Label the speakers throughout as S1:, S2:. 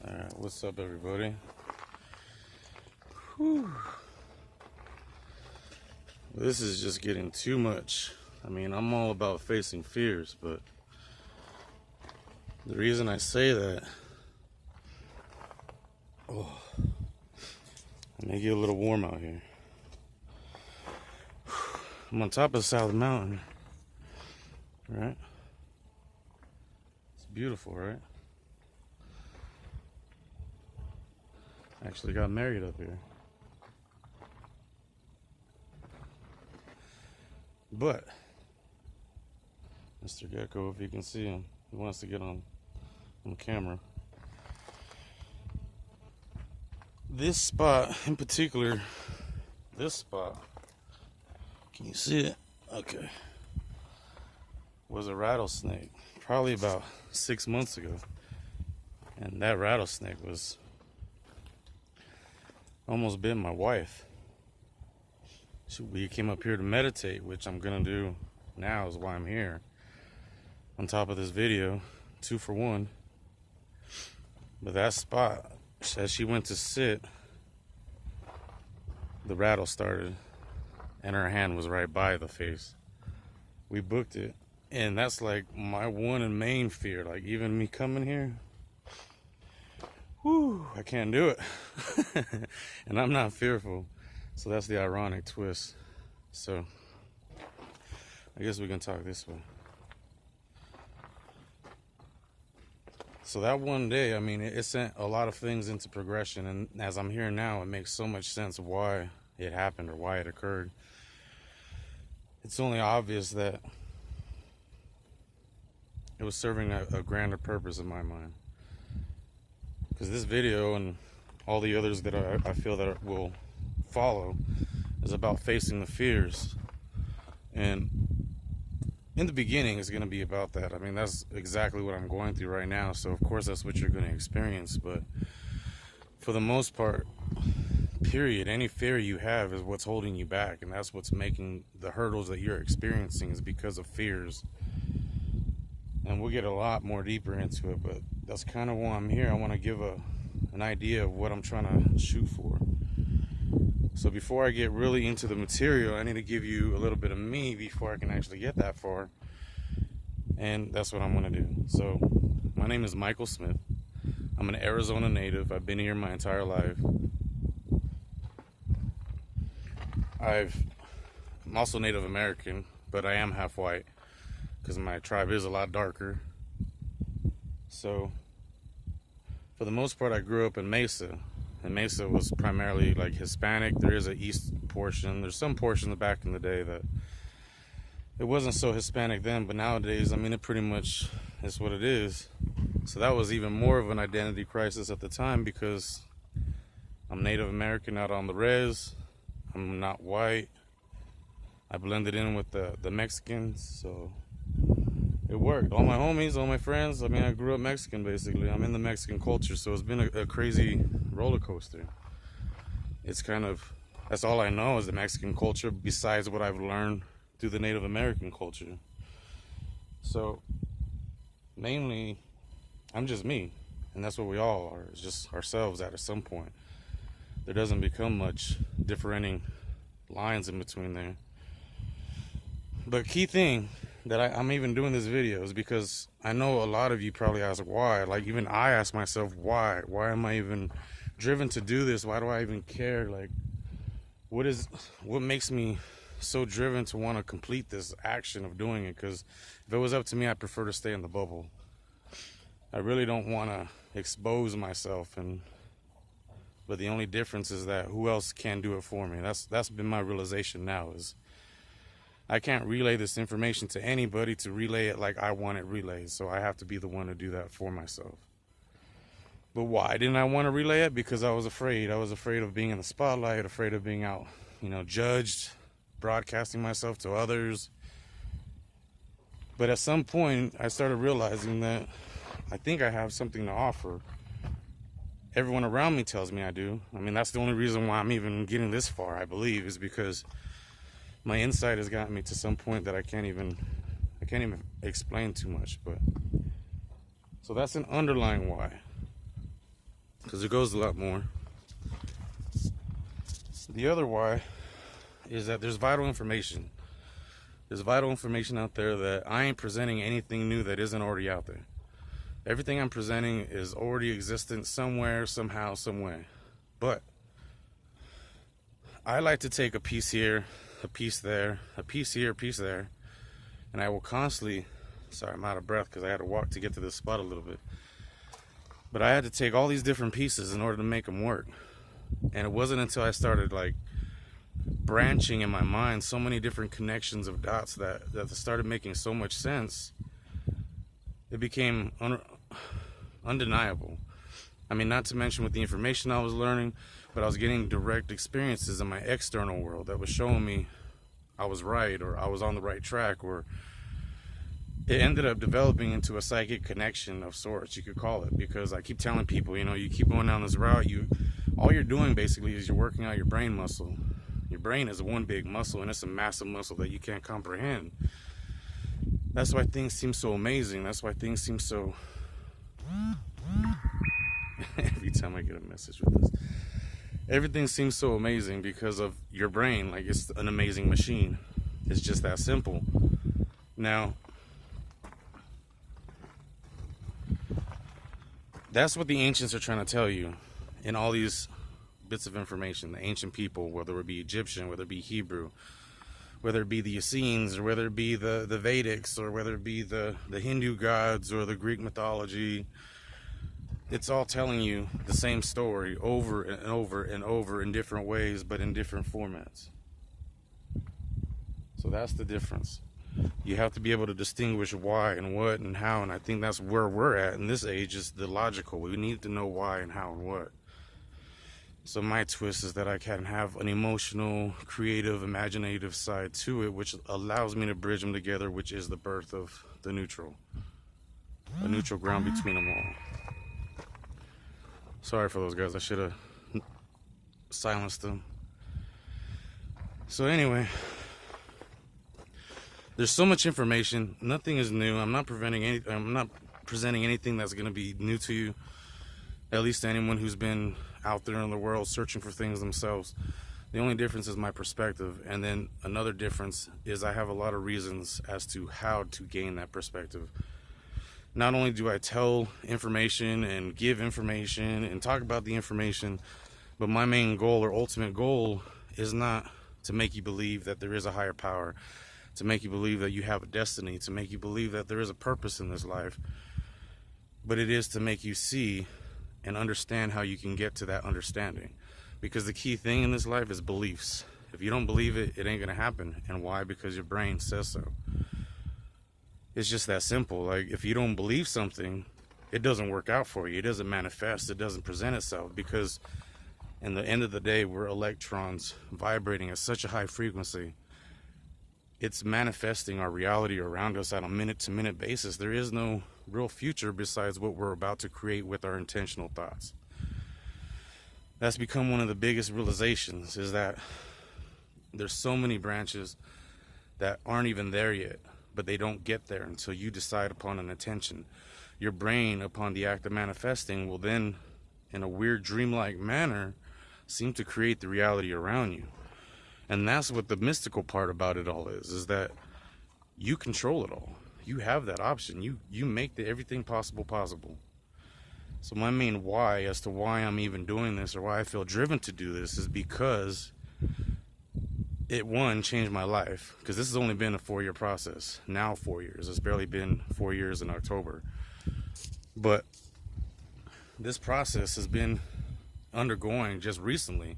S1: Alright, what's up, everybody? Whew. This is just getting too much. I mean, I'm all about facing fears, but the reason I say that, it may get a little warm out here. I'm on top of South Mountain, right? It's beautiful, right? Actually got married up here. But Mr. Gecko, if you can see him, he wants to get on camera. This spot in particular, this spot, can you see it? Okay. Was a rattlesnake probably about 6 months ago. And that rattlesnake was almost bit my wife. We came up here to meditate, which I'm gonna do now, is why I'm here. On top of this video, 2 for 1. But that spot, as she went to sit, the rattle started, and her hand was right by the face. We booked it, and that's like my one and main fear. Like, even me coming here, whew, I can't do it. And I'm not fearful. So that's the ironic twist. So I guess we can talk this way. So that one day, I mean, it sent a lot of things into progression. And as I'm here now, it makes so much sense why it happened or why it occurred. It's only obvious that it was serving a grander purpose in my mind. Because this video and all the others that I feel that will follow is about facing the fears. And in the beginning, it's going to be about that. I mean, that's exactly what I'm going through right now. So, of course, that's what you're going to experience. But for the most part, period, any fear you have is what's holding you back. And that's what's making the hurdles that you're experiencing is because of fears. And we'll get a lot more deeper into it. But that's kind of why I'm here. I want to give an idea of what I'm trying to shoot for. So before I get really into the material, I need to give you a little bit of me before I can actually get that far. And that's what I'm going to do. So my name is Michael Smith. I'm an Arizona native. I've been here my entire life. I'm also Native American, but I am half white because my tribe is a lot darker. So for the most part, I grew up in Mesa. And Mesa was primarily like Hispanic. There is an east portion. There's some portions back in the day that it wasn't so Hispanic then, but nowadays, I mean, it pretty much is what it is. So that was even more of an identity crisis at the time because I'm Native American out on the res. I'm not white. I blended in with the Mexicans, so it worked. All my homies, all my friends, I mean, I grew up Mexican basically. I'm in the Mexican culture, so it's been a crazy roller coaster. It's kind of, that's all I know is the Mexican culture besides what I've learned through the Native American culture. So mainly, I'm just me, and that's what we all are. It's just ourselves at some point. There doesn't become much differentiating lines in between there. But key thing that I'm even doing this video is because I know a lot of you probably ask why. Like, even I ask myself why. Why am I even driven to do this? Why do I even care? Like, what makes me so driven to want to complete this action of doing it? Because if it was up to me, I'd prefer to stay in the bubble. I really don't want to expose myself, but the only difference is that who else can do it for me? That's been my realization now, is I can't relay this information to anybody to relay it like I want it relayed. So I have to be the one to do that for myself. But why didn't I want to relay it? Because I was afraid. I was afraid of being in the spotlight, afraid of being out, judged, broadcasting myself to others. But at some point, I started realizing that I think I have something to offer. Everyone around me tells me I do. I mean, that's the only reason why I'm even getting this far, I believe, is because my insight has gotten me to some point that I can't even explain too much. But so that's an underlying why. because it goes a lot more. The other why is that there's vital information. There's vital information out there that I ain't presenting anything new that isn't already out there. Everything I'm presenting is already existent somewhere, somehow, some way. But I like to take a piece here, a piece there, a piece here, a piece there, and I will constantly, sorry, I'm out of breath because I had to walk to get to this spot a little bit. But I had to take all these different pieces in order to make them work. And it wasn't until I started like branching in my mind so many different connections of dots that started making so much sense, it became undeniable. I mean, not to mention with the information I was learning, but I was getting direct experiences in my external world that was showing me I was right, or I was on the right track, or it ended up developing into a psychic connection of sorts, you could call it, because I keep telling people, you know, you keep going down this route, all you're doing basically is you're working out your brain muscle. Your brain is one big muscle, and it's a massive muscle that you can't comprehend. That's why things seem so amazing. That's why things seem so... Every time I get a message with this. Everything seems so amazing because of your brain. Like, it's an amazing machine. It's just that simple. Now, that's what the ancients are trying to tell you in all these bits of information. The ancient people, whether it be Egyptian, whether it be Hebrew, whether it be the Essenes, or whether it be the Vedics, or whether it be the Hindu gods or the Greek mythology, it's all telling you the same story over and over and over in different ways, but in different formats. So that's the difference. You have to be able to distinguish why and what and how, and I think that's where we're at in this age, is the logical. We need to know why and how and what. So my twist is that I can have an emotional, creative, imaginative side to it, which allows me to bridge them together, which is the birth of the neutral. A neutral ground between them all. Sorry for those guys. I should have silenced them. So anyway, there's so much information. Nothing is new. I'm not presenting anything that's going to be new to you. At least to anyone who's been out there in the world searching for things themselves. The only difference is my perspective, and then another difference is I have a lot of reasons as to how to gain that perspective. Not only do I tell information and give information and talk about the information, but my main goal or ultimate goal is not to make you believe that there is a higher power, to make you believe that you have a destiny, to make you believe that there is a purpose in this life, but it is to make you see and understand how you can get to that understanding. Because the key thing in this life is beliefs. If you don't believe it, it ain't gonna happen. And why? Because your brain says so. It's just that simple. Like, if you don't believe something, it doesn't work out for you. It doesn't manifest. It doesn't present itself. Because in the end of the day, we're electrons vibrating at such a high frequency. It's manifesting our reality around us on a minute-to-minute basis. There is no real future besides what we're about to create with our intentional thoughts. That's become one of the biggest realizations, is that there's so many branches that aren't even there yet, but they don't get there until you decide upon an intention. Your brain, upon the act of manifesting, will then, in a weird dreamlike manner, seem to create the reality around you. And that's what the mystical part about it all is that you control it all. You have that option. You make everything possible. So my main why as to why I'm even doing this, or why I feel driven to do this, is because it, one, changed my life. Because this has only been a 4-year process. Now 4 years. It's barely been 4 years in October. But this process has been undergoing just recently,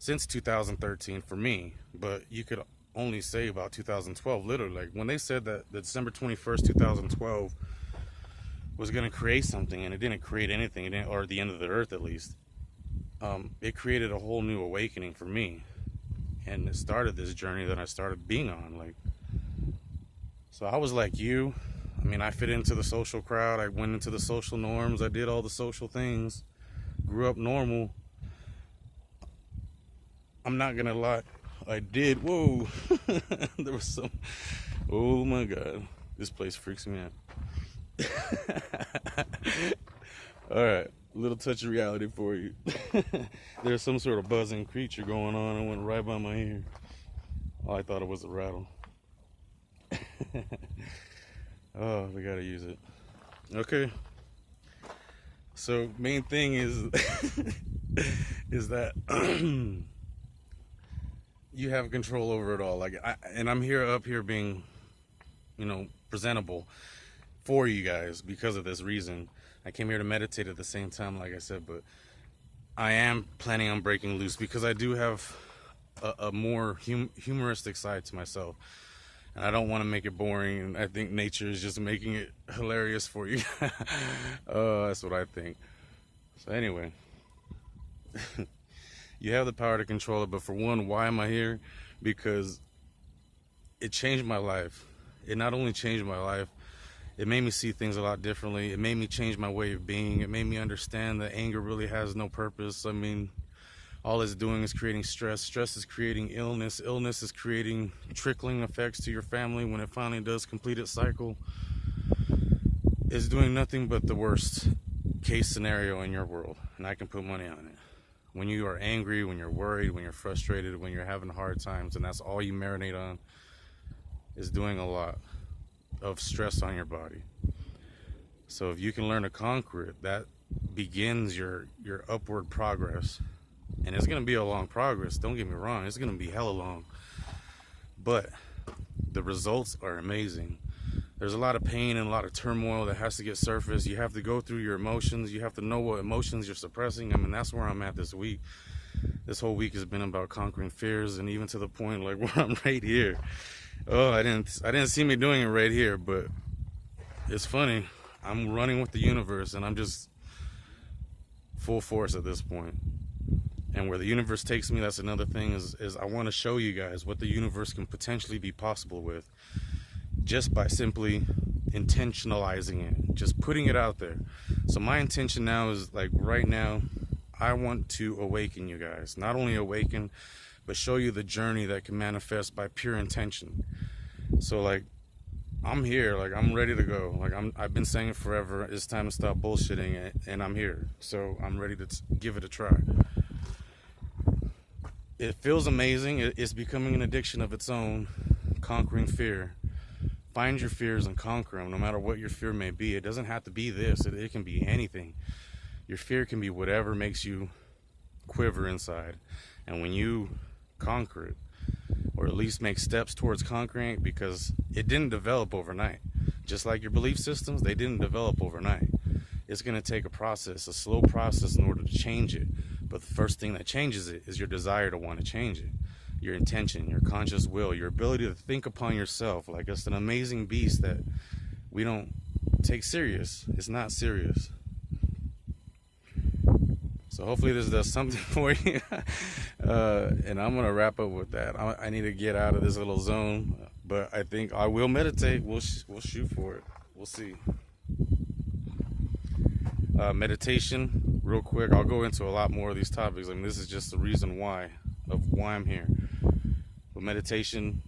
S1: since 2013 for me. But you could only say about 2012, literally. Like, when they said that December 21st, 2012 was going to create something, and it didn't create anything, it didn't, or the end of the earth at least, it created a whole new awakening for me, and it started this journey that I started being on. Like, so I was like you. I mean, I fit into the social crowd. I went into the social norms. I did all the social things, grew up normal. I'm not gonna lie, I did. Whoa. There was some. Oh my God, this place freaks me out. All right, little touch of reality for you. There's some sort of buzzing creature going on and went right by my ear. Oh, I thought it was a rattle. Oh, we gotta use it. Okay. So main thing is is that you have control over it all. And I'm up here being, presentable for you guys because of this reason. I came here to meditate at the same time, like I said, but I am planning on breaking loose because I do have a more humoristic side to myself. And I don't want to make it boring. And I think nature is just making it hilarious for you. That's what I think. So anyway, you have the power to control it. But for one, why am I here? Because it changed my life. It not only changed my life, it made me see things a lot differently. It made me change my way of being. It made me understand that anger really has no purpose. I mean, all it's doing is creating stress. Stress is creating illness. Illness is creating trickling effects to your family. When it finally does complete its cycle, it's doing nothing but the worst case scenario in your world. And I can put money on it. When you are angry, when you're worried, when you're frustrated, when you're having hard times, and that's all you marinate on, is doing a lot of stress on your body. So if you can learn to conquer it, that begins your upward progress. And it's going to be a long progress, don't get me wrong, it's going to be hella long, but the results are amazing. There's a lot of pain and a lot of turmoil that has to get surfaced. You have to go through your emotions. You have to know what emotions you're suppressing. I mean, that's where I'm at this week. This whole week has been about conquering fears, and even to the point like where I'm right here. Oh, I didn't see me doing it right here, but it's funny. I'm running with the universe, and I'm just full force at this point. And where the universe takes me, that's another thing, is I want to show you guys what the universe can potentially be possible with just by simply intentionalizing it, just putting it out there. So my intention now is, like, right now, I want to awaken you guys. Not only awaken, but show you the journey that can manifest by pure intention. So, like, I'm here, like, I'm ready to go. Like, I've been saying it forever, it's time to stop bullshitting, and I'm here. So I'm ready to give it a try. It feels amazing. It's becoming an addiction of its own, conquering fear. Find your fears and conquer them, no matter what your fear may be. It doesn't have to be this. It can be anything. Your fear can be whatever makes you quiver inside. And when you conquer it, or at least make steps towards conquering it, because it didn't develop overnight. Just like your belief systems, they didn't develop overnight. It's going to take a process, a slow process, in order to change it. But the first thing that changes it is your desire to want to change it. Your intention, your conscious will, your ability to think upon yourself. Like, it's an amazing beast that we don't take serious. It's not serious. So hopefully this does something for you. And I'm going to wrap up with that. I need to get out of this little zone. But I think I will meditate. We'll shoot for it. We'll see. Meditation, real quick. I'll go into a lot more of these topics. I mean, this is just the reason why I'm here. But meditation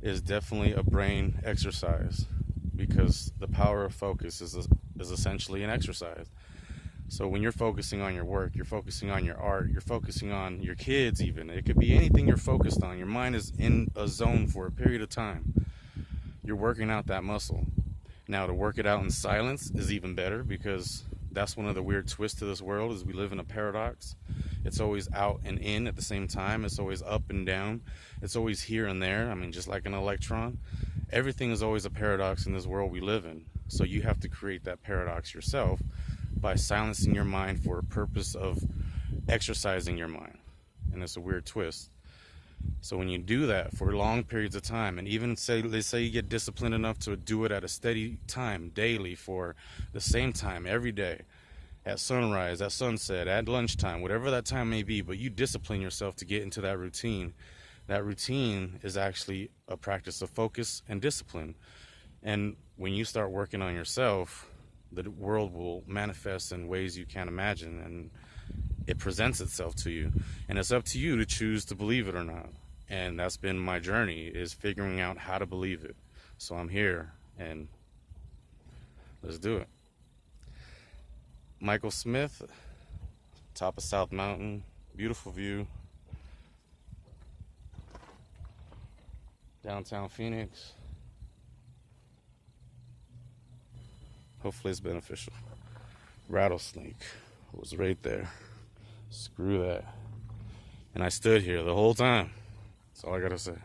S1: is definitely a brain exercise, because the power of focus is essentially an exercise. So when you're focusing on your work, you're focusing on your art, you're focusing on your kids even. It could be anything you're focused on. Your mind is in a zone for a period of time. You're working out that muscle. Now, to work it out in silence is even better, because that's one of the weird twists to this world, is we live in a paradox. It's always out and in at the same time. It's always up and down. It's always here and there. I mean, just like an electron. Everything is always a paradox in this world we live in. So you have to create that paradox yourself by silencing your mind for a purpose of exercising your mind. And it's a weird twist. So when you do that for long periods of time, and even let's say you get disciplined enough to do it at a steady time, daily, for the same time every day, at sunrise, at sunset, at lunchtime, whatever that time may be, but you discipline yourself to get into that routine. That routine is actually a practice of focus and discipline. And when you start working on yourself, the world will manifest in ways you can't imagine, and it presents itself to you. And it's up to you to choose to believe it or not. And that's been my journey, is figuring out how to believe it. So I'm here, and let's do it. Michael Smith, top of South Mountain, beautiful view. Downtown Phoenix. Hopefully it's beneficial. Rattlesnake was right there. Screw that. And I stood here the whole time. That's all I gotta say.